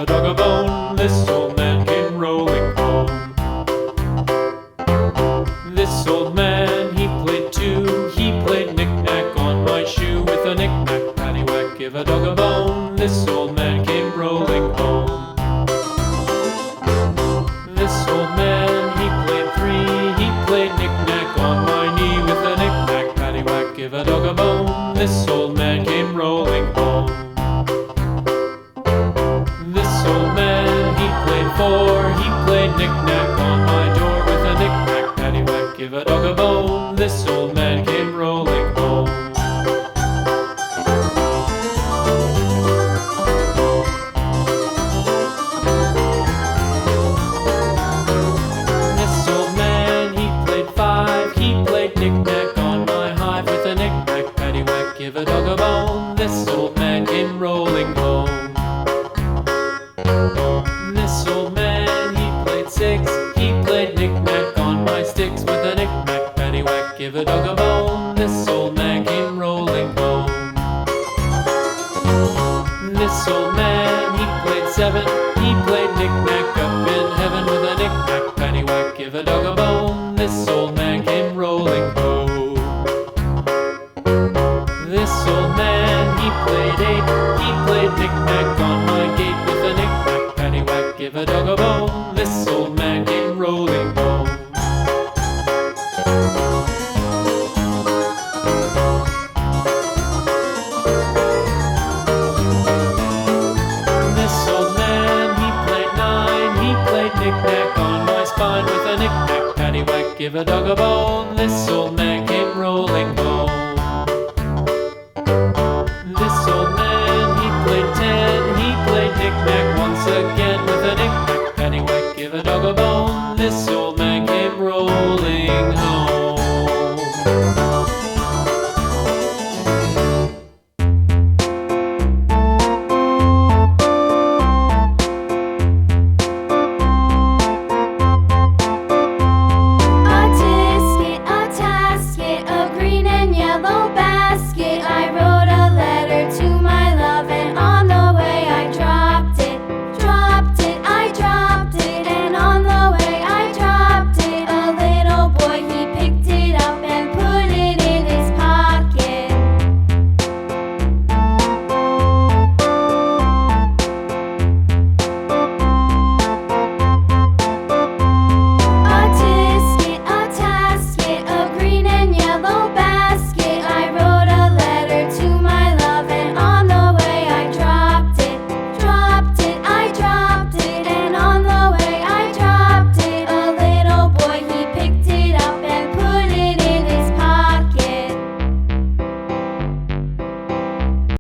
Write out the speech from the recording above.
a dog a bone. This old man came rolling home. This old man, he played too. He played knick-knack on my shoe. With a knick-knack, paddywhack, give a dog a bone. This old man came rolling home. This old man, he played three. He played knick-knack on my knee. With a knick-knack, paddywhack, give a dog a bone. This old man came rolling home. This old man, he played four. He played knick-knack on my door. With a knick-knack, paddywhack, give a dog a bone. This old man came rolling home. This old man, he played five. He played knick-knack on my hive. With a knick-knack, paddywhack, give a dog a bone. This old man came rolling home. This old man, he played six. He played knick-knack on my sticks. With a knick-knack, paddywhack, give a dog a bone. This old man came rolling home. This old man, he played seven. He played knick-knack up in heaven. With a knick-knack, paddywhack, give a dog a bone. This old man came rolling home. This old man, he played eight. He played knick-knack on my gate. With a knick-knack, paddywhack, give a dog a bone. This old man came rolling home. This old man, he played nine. He played knick-knack on my spine. With a knick-knack, paddywhack, give a dog a bone. This old man came rolling home.